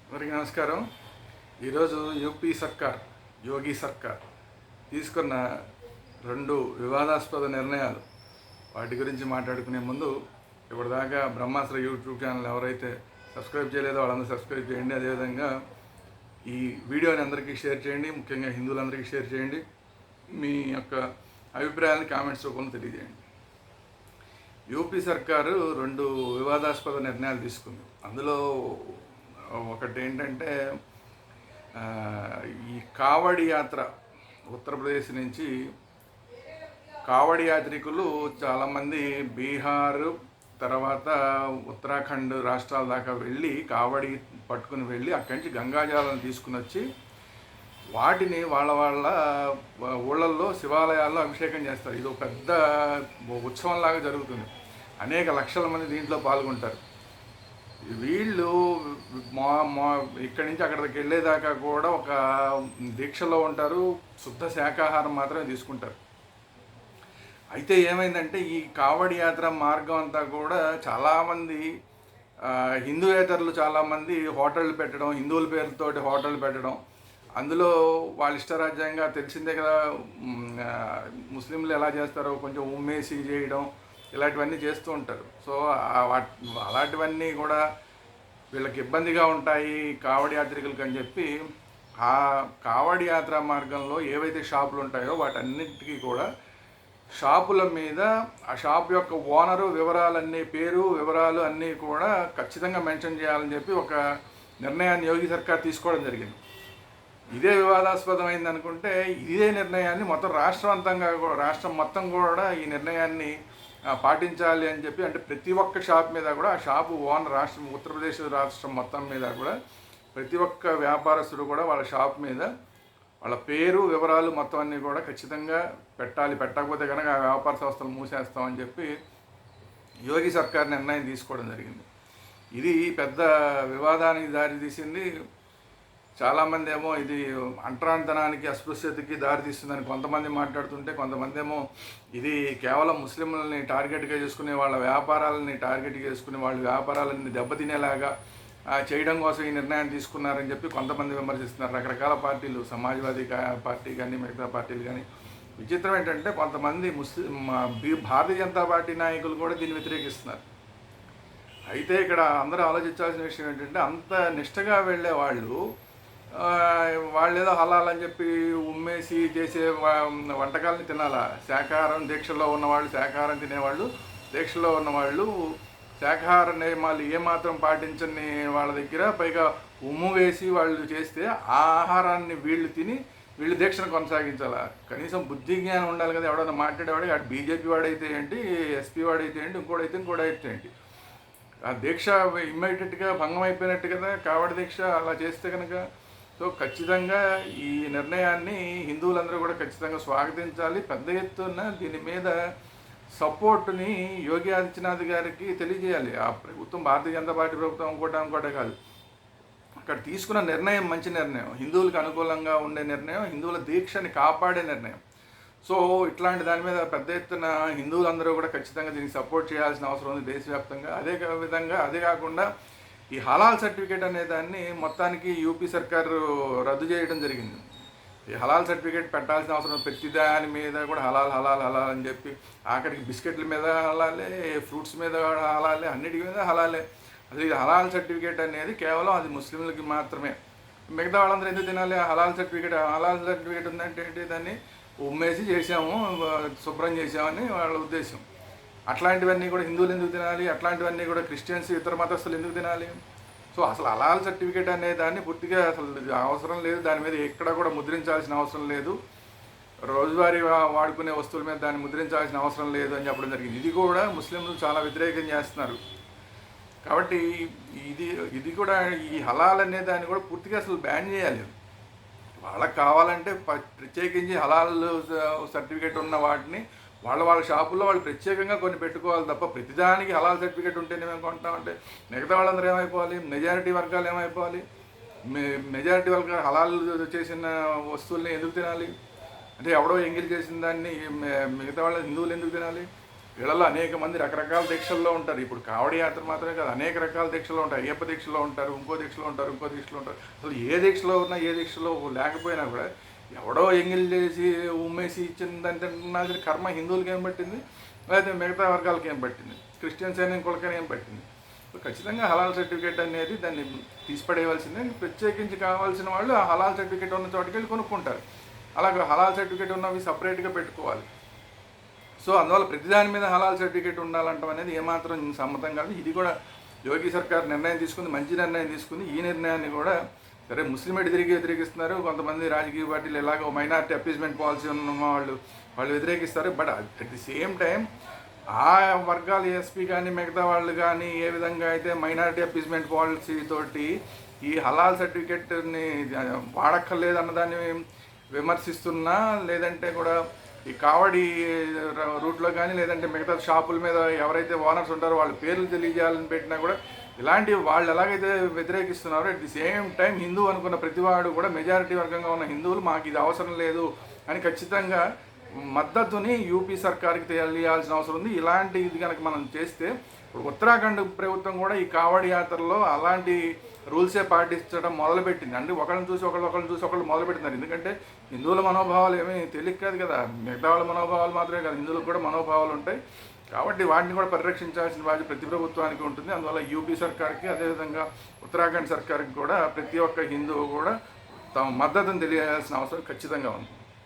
అందరికీ నమస్కారం. ఈరోజు యూపీ సర్కార్, యోగి సర్కార్ తీసుకున్న రెండు వివాదాస్పద నిర్ణయాలు, వాటి గురించి మాట్లాడుకునే ముందు ఇప్పటిదాకా బ్రహ్మాస్త్ర యూట్యూబ్ ఛానల్ ఎవరైతే సబ్స్క్రైబ్ చేయలేదో వాళ్ళందరూ సబ్స్క్రైబ్ చేయండి. అదేవిధంగా ఈ వీడియోని అందరికీ షేర్ చేయండి, ముఖ్యంగా హిందువులందరికీ షేర్ చేయండి. మీ యొక్క అభిప్రాయాన్ని కామెంట్స్ రూపంలో తెలియజేయండి. యూపీ సర్కారు రెండు వివాదాస్పద నిర్ణయాలు తీసుకుంది. అందులో ఒకటి ఏంటంటే, ఈ కావడి యాత్ర, ఉత్తరప్రదేశ్ నుంచి కావడి యాత్రికులు చాలామంది బీహార్ తర్వాత ఉత్తరాఖండ్ రాష్ట్రాల దాకా వెళ్ళి కావడి పట్టుకుని వెళ్ళి అక్కడి నుంచి గంగాజలాలను తీసుకుని వచ్చి వాటిని వాళ్ళ ఊళ్ళల్లో శివాలయాల్లో అభిషేకం చేస్తారు. ఇది ఒక పెద్ద ఉత్సవంలాగా జరుగుతుంది. అనేక లక్షల మంది దీంట్లో పాల్గొంటారు. వీళ్ళు ఇక్కడి నుంచి అక్కడికి వెళ్ళేదాకా కూడా ఒక దీక్షలో ఉంటారు. శుద్ధ శాకాహారం మాత్రమే తీసుకుంటారు. అయితే ఏమైందంటే, ఈ కావడి యాత్ర మార్గం అంతా కూడా చాలామంది హిందూయేతరులు చాలామంది హోటళ్ళు పెట్టడం, హిందువుల పేరుతోటి హోటళ్ళు పెట్టడం, అందులో వాళ్ళ ఇష్టరాజ్యంగా తెలిసిందే కదా, ముస్లింలు ఎలా చేస్తారో కొంచెం ఉమ్మేసి చేయడం, ఇలాంటివన్నీ చేస్తూ ఉంటారు. సో అలాంటివన్నీ కూడా వీళ్ళకి ఇబ్బందిగా ఉంటాయి కావడి యాత్రికులకి అని చెప్పి, ఆ కావడి యాత్ర మార్గంలో ఏవైతే షాపులు ఉంటాయో వాటన్నిటికీ కూడా షాపుల మీద ఆ షాప్ యొక్క ఓనరు వివరాలన్నీ, పేరు వివరాలు అన్నీ కూడా ఖచ్చితంగా మెన్షన్ చేయాలని చెప్పి ఒక నిర్ణయాన్ని యోగి సర్కార్ తీసుకోవడం జరిగింది. ఇదే వివాదాస్పదమైంది అనుకుంటే, ఇదే నిర్ణయాన్ని మొత్తం రాష్ట్రం మొత్తం కూడా ఈ నిర్ణయాన్ని పాటించాలి అని చెప్పి, అంటే ప్రతి ఒక్క షాప్ మీద కూడా ఆ షాపు ఓనర్, ఉత్తరప్రదేశ్ రాష్ట్రం మొత్తం మీద కూడా ప్రతి ఒక్క వ్యాపారస్తుడు కూడా వాళ్ళ షాప్ మీద వాళ్ళ పేరు వివరాలు మొత్తం అన్నీ కూడా ఖచ్చితంగా పెట్టాలి. పెట్టకపోతే కనుక ఆ వ్యాపార సంస్థలు మూసేస్తామని చెప్పి యోగి సర్కార్ నిర్ణయం తీసుకోవడం జరిగింది. ఇది పెద్ద వివాదానికి దారితీసింది. చాలామంది ఏమో ఇది అంటరానితనానికి, అస్పృశ్యతకి దారితీస్తుందని కొంతమంది మాట్లాడుతుంటే, కొంతమంది ఏమో ఇది కేవలం ముస్లింలని టార్గెట్గా చేసుకుని వాళ్ళ వ్యాపారాలని టార్గెట్గా చేసుకుని వాళ్ళ వ్యాపారాలని దెబ్బతినేలాగా చేయడం కోసం ఈ నిర్ణయం తీసుకున్నారని చెప్పి కొంతమంది విమర్శిస్తున్నారు. రకరకాల పార్టీలు, సమాజ్వాదీ పార్టీ కానీ మిగతా పార్టీలు కానీ. విచిత్రం ఏంటంటే, కొంతమంది భారతీయ జనతా పార్టీ నాయకులు కూడా దీన్ని వ్యతిరేకిస్తున్నారు. అయితే ఇక్కడ అందరూ ఆలోచించాల్సిన విషయం ఏంటంటే, అంత నిష్టగా వెళ్ళే వాళ్ళు ఏదో హలాల్ అని చెప్పి ఉమ్మేసి చేసే వంటకాలని తినాలా? శాకాహారం దీక్షలో ఉన్నవాళ్ళు, శాకాహారం తినేవాళ్ళు, దీక్షలో ఉన్నవాళ్ళు శాకాహార నియమాలు ఏమాత్రం పాటించని వాళ్ళ దగ్గర పైగా ఉమ్ము వేసి వాళ్ళు చేస్తే ఆ ఆహారాన్ని వీళ్ళు తిని వీళ్ళు దీక్షను కొనసాగించాలా? కనీసం బుద్ధి జ్ఞానం ఉండాలి కదా. ఎవడన్నా మాట్లాడేవాడు, అటు బీజేపీ వాడైతే ఏంటి, ఎస్పీ వాడైతే ఏంటి, ఇంకోటైతే ఏంటి, ఆ దీక్ష ఇమ్మీడియట్గా భంగం అయిపోయినట్టు కదా కావడి దీక్ష అలా చేస్తే కనుక. సో ఖచ్చితంగా ఈ నిర్ణయాన్ని హిందువులందరూ కూడా ఖచ్చితంగా స్వాగతించాలి. పెద్ద ఎత్తున దీని మీద సపోర్టుని యోగి ఆదిత్యనాథ్ గారికి తెలియజేయాలి. ఆ ప్రభుత్వం, భారతీయ జనతా పార్టీ ప్రభుత్వం అనుకోవటే కాదు, అక్కడ తీసుకున్న నిర్ణయం మంచి నిర్ణయం, హిందువులకు అనుకూలంగా ఉండే నిర్ణయం, హిందువుల దీక్షని కాపాడే నిర్ణయం. సో ఇట్లాంటి దాని మీద పెద్ద ఎత్తున హిందువులందరూ కూడా ఖచ్చితంగా దీనికి సపోర్ట్ చేయాల్సిన అవసరం ఉంది దేశవ్యాప్తంగా. అదే కాకుండా ఈ హలాల్ సర్టిఫికేట్ అనే దాన్ని మొత్తానికి యూపీ సర్కారు రద్దు చేయడం జరిగింది. ఈ హలాల్ సర్టిఫికేట్ పెట్టాల్సిన అవసరం, ప్రతి దాని మీద కూడా హలాల్ హలాల్ హలాల్ అని చెప్పి, ఆఖరికి బిస్కెట్ల మీద హలాలే, ఫ్రూట్స్ మీద హలాలే, అన్నిటి మీద హలాలే. అసలు ఈ హలాల్ సర్టిఫికేట్ అనేది కేవలం అది ముస్లింలకి మాత్రమే. మిగతా వాళ్ళందరూ ఎందుకు తినాలి? హలాల్ సర్టిఫికేట్ ఉందంటే ఏంటి? దాన్ని ఉమ్మేసి చేసాము, శుభ్రం చేసామని వాళ్ళ ఉద్దేశం. అట్లాంటివన్నీ కూడా హిందువులు ఎందుకు తినాలి? అట్లాంటివన్నీ కూడా క్రిస్టియన్స్, ఇతర మతస్థులు ఎందుకు తినాలి? సో అసలు హలాల్ సర్టిఫికేట్ అనే దాన్ని పూర్తిగా అసలు అవసరం లేదు. దాని మీద ఎక్కడ కూడా ముద్రించాల్సిన అవసరం లేదు. రోజువారీ వాడుకునే వస్తువుల మీద దాన్ని ముద్రించాల్సిన అవసరం లేదు అని చెప్పడం జరిగింది. ఇది కూడా ముస్లింలు చాలా వ్యతిరేకం చేస్తున్నారు. కాబట్టి ఇది కూడా, ఈ హలాల్ అనే దాన్ని కూడా పూర్తిగా అసలు బ్యాన్ చేయాలి. వాళ్ళకి కావాలంటే ప్రత్యేకించి హలాల్ సర్టిఫికేట్ ఉన్న వాటిని వాళ్ళ షాపుల్లో వాళ్ళు ప్రత్యేకంగా కొన్ని పెట్టుకోవాలి తప్ప, ప్రతిదానికి హలాల్ సర్టిఫికేట్ ఉంటేనే మేము కొంటామంటే మిగతా వాళ్ళందరూ ఏమైపోవాలి? మెజారిటీ వర్గాలు ఏమైపోవాలి? మెజారిటీ వర్గాలు హలాల్ చేసిన వస్తువుల్ని ఎందుకు తినాలి? అంటే ఎవడో ఎంగిల్ చేసిన దాన్ని మిగతా వాళ్ళ హిందువులు ఎందుకు తినాలి? వీళ్ళలో అనేక మంది రకరకాల దీక్షల్లో ఉంటారు. ఇప్పుడు కావడి యాత్ర మాత్రమే కాదు, అనేక రకాల దీక్షలో ఉంటారు. అయ్యప్ప దీక్షలో ఉంటారు, ఇంకో దీక్షలో ఉంటారు, ఇంకో దీక్షలో ఉంటారు. అసలు ఏ దీక్షలో ఉన్నా, ఏ దీక్షలో లేకపోయినా కూడా ఎవడో ఎంగిల్ చేసి ఉమ్మేసి ఇచ్చిందని తింటున్నది కర్మ హిందువులకి ఏం పట్టింది, లేకపోతే మిగతా వర్గాలకి ఏం పట్టింది, క్రిస్టియన్స్ అయినా ఇంకొకరికైనా ఏం పట్టింది. ఖచ్చితంగా హలాల్ సర్టిఫికేట్ అనేది దాన్ని తీసిపడేయవలసిందే. ప్రత్యేకించి కావాల్సిన వాళ్ళు ఆ హలాల్ సర్టిఫికేట్ ఉన్న చోటుకి వెళ్ళి కొనుక్కుంటారు. అలాగే హలాల్ సర్టిఫికేట్ ఉన్నవి సపరేట్గా పెట్టుకోవాలి. సో అందువల్ల ప్రతిదాని మీద హలాల్ సర్టిఫికేట్ ఉండాలంటాం అనేది ఏమాత్రం సమ్మతం కాదు. ఇది కూడా యోగి సర్కార్ నిర్ణయం తీసుకుంది, మంచి నిర్ణయం తీసుకుంది. ఈ నిర్ణయాన్ని కూడా సరే ముస్లిం వ్యతిరేకిస్తున్నారు, కొంతమంది రాజకీయ పార్టీలు ఎలాగో మైనారిటీ అపీస్మెంట్ పాలసీ ఉన్న వాళ్ళు వ్యతిరేకిస్తారు. But at the same time ఆ వర్గాలు ఎస్పీ కానీ మిగతా వాళ్ళు కానీ ఏ విధంగా అయితే మైనారిటీ అపీస్మెంట్ పాలసీ తోటి ఈ హలాల్ సర్టిఫికేట్ని వాడక్కర్లేదు అన్నదాన్ని విమర్శిస్తున్నా, లేదంటే కూడా ఈ కావడి రూట్లో కానీ లేదంటే మిగతా షాపుల మీద ఎవరైతే ఓనర్స్ ఉంటారో వాళ్ళ పేర్లు తెలియజేయాలని పెట్టినా కూడా ఇలాంటి వాళ్ళు ఎలాగైతే వ్యతిరేకిస్తున్నారో at the same time Hindu అనుకున్న ప్రతివాడు కూడా మెజారిటీ వర్గంగా ఉన్న హిందువులు మాకు ఇది అవసరం లేదు అని ఖచ్చితంగా మద్దతుని యూపీ సర్కార్కి తెలియాల్సిన అవసరం ఉంది. ఇలాంటి ఇది కనుక మనం చేస్తే ఇప్పుడు ఉత్తరాఖండ్ ప్రభుత్వం కూడా ఈ కావడి యాత్రలో అలాంటి రూల్సే పాటించడం మొదలుపెట్టింది. అంటే ఒకళ్ళని చూసి ఒకళ్ళు మొదలుపెట్టినారు. ఎందుకంటే హిందువుల మనోభావాలు ఏమీ తెలియక కాదు కదా, మిగతా వాళ్ళ మనోభావాలు మాత్రమే కాదు, హిందువులకు కూడా మనోభావాలు ఉంటాయి. కాబట్టి వాటిని కూడా పరిరక్షించాల్సిన బాధ్యత ప్రతి ప్రభుత్వానికి ఉంటుంది. అందువల్ల యూపీ సర్కార్కి అదేవిధంగా ఉత్తరాఖండ్ సర్కార్కి కూడా ప్రతి ఒక్క హిందువు కూడా తమ మద్దతును తెలియాల్సిన అవసరం ఖచ్చితంగా ఉంది.